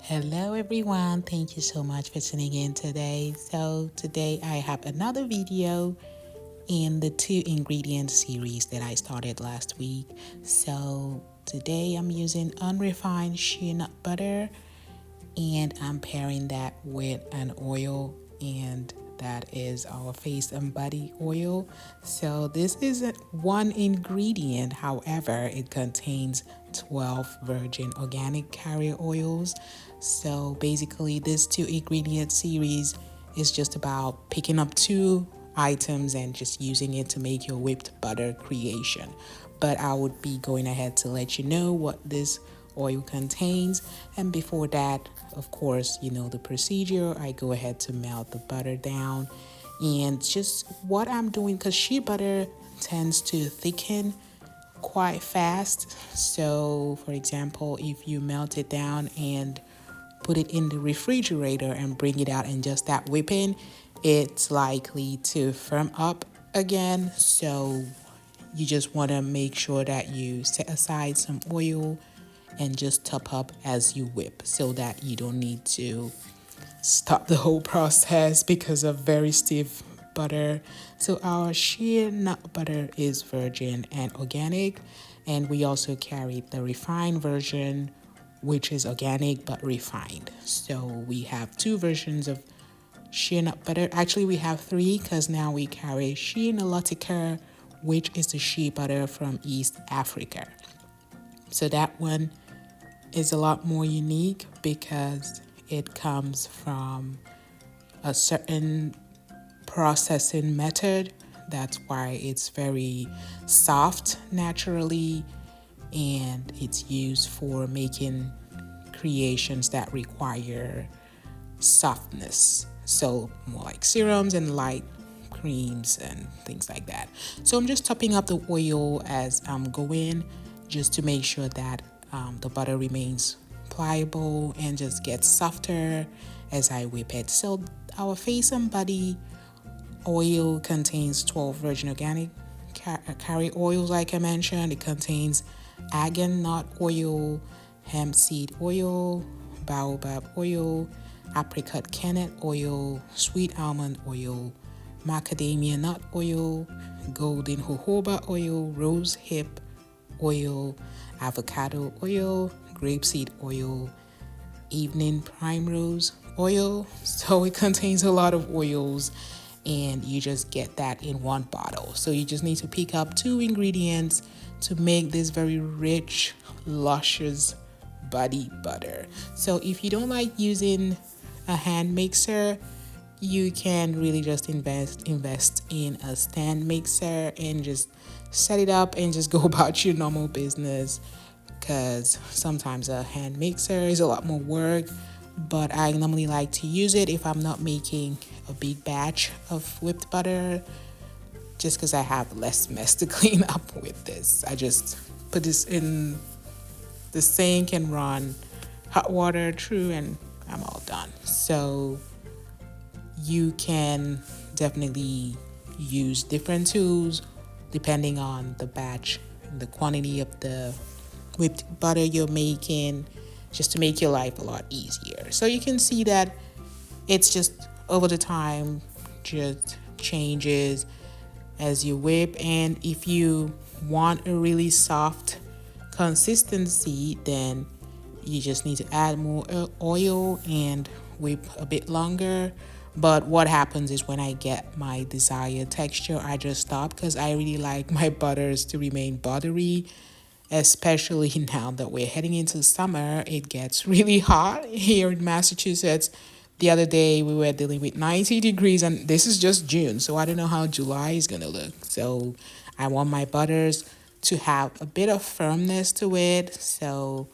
Hello everyone, thank you so much for tuning in today. So today I have another video in the 2 ingredient series that I started last week. So today I'm using unrefined shea nut butter and I'm pairing that with an oil, and that is our face and body oil. So this isn't one ingredient, however it contains 12 virgin organic carrier oils. So basically this 2 ingredient series is just about picking up 2 items and just using it to make your whipped butter creation. But I would be going ahead to let you know what this oil contains. And before that, of course, you know the procedure. I go ahead to melt the butter down, and just what I'm doing, because shea butter tends to thicken quite fast. So for example, if you melt it down and put it in the refrigerator and bring it out and just that whipping, it's likely to firm up again. So you just want to make sure that you set aside some oil and just top up as you whip, so that you don't need to stop the whole process because of very stiff butter. So our shea nut butter is virgin and organic, and we also carry the refined version, which is organic but refined. So we have 2 versions of shea nut butter. Actually, we have 3, because now we carry shea nalotica, which is the shea butter from East Africa. So that one is a lot more unique because it comes from a certain processing method. That's why it's very soft naturally, and it's used for making creations that require softness. So more like serums and light creams and things like that. So I'm just topping up the oil as I'm going, just to make sure that the butter remains pliable and just gets softer as I whip it. So our face and body oil contains 12 virgin organic carrier oils, like I mentioned. It contains argan nut oil, hemp seed oil, baobab oil, apricot kennet oil, sweet almond oil, macadamia nut oil, golden jojoba oil, rose hip oil, avocado oil, grapeseed oil, evening primrose oil. So it contains a lot of oils, and you just get that in one bottle. So you just need to pick up 2 ingredients to make this very rich, luscious body butter. So if you don't like using a hand mixer, you can really just invest in a stand mixer and just set it up and just go about your normal business, because sometimes a hand mixer is a lot more work. But I normally like to use it if I'm not making a big batch of whipped butter, just because I have less mess to clean up with this. I just put this in the sink and run hot water through, and I'm all done. So you can definitely use different tools depending on the batch and the quantity of the whipped butter you're making, just to make your life a lot easier. So you can see that it's just over the time just changes as you whip. And if you want a really soft consistency, then you just need to add more oil and whip a bit longer. But what happens is, when I get my desired texture, I just stop, because I really like my butters to remain buttery, especially now that we're heading into summer. It gets really hot here in Massachusetts. The other day we were dealing with 90 degrees, and this is just June, so I don't know how July is gonna look. So I want my butters to have a bit of firmness to it, so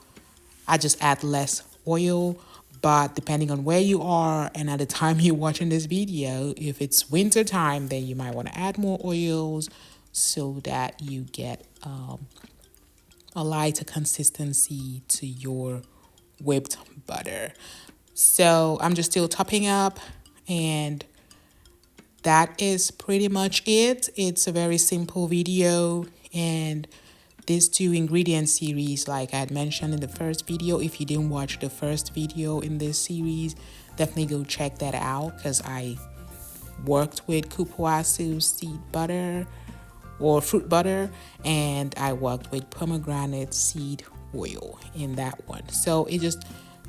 I just add less oil. But depending on where you are and at the time you're watching this video, if it's winter time, then you might want to add more oils so that you get a lighter consistency to your whipped butter. So I'm just still topping up, and that is pretty much it. It's a very simple video, and these 2 ingredient series, like I had mentioned in the first video. If you didn't watch the first video in this series, definitely go check that out, because I worked with kupuasu seed butter or fruit butter, and I worked with pomegranate seed oil in that one. So it just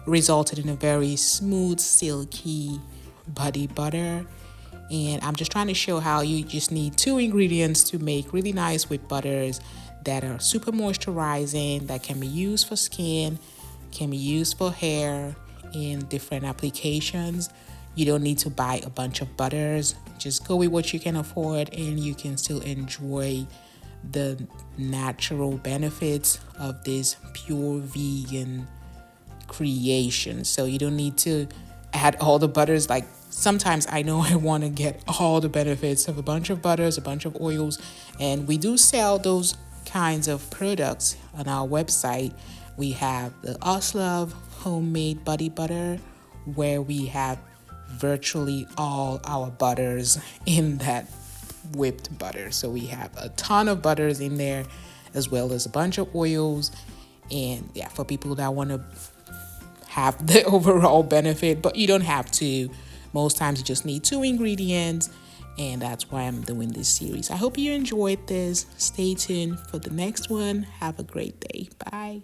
resulted in a very smooth, silky body butter. And I'm just trying to show how you just need 2 ingredients to make really nice whipped butters that are super moisturizing, that can be used for skin, can be used for hair in different applications. You don't need to buy a bunch of butters. Just go with what you can afford, and you can still enjoy the natural benefits of this pure vegan creation. So you don't need to add all the butters. Like sometimes I know I want to get all the benefits of a bunch of butters, a bunch of oils, and we do sell those kinds of products on our website. We have the Oslove homemade body butter, where we have virtually all our butters in that whipped butter. So we have a ton of butters in there, as well as a bunch of oils. And yeah, for people that want to have the overall benefit, but you don't have to. Most times you just need 2 ingredients, and that's why I'm doing this series. I hope you enjoyed this. Stay tuned for the next one. Have a great day. Bye.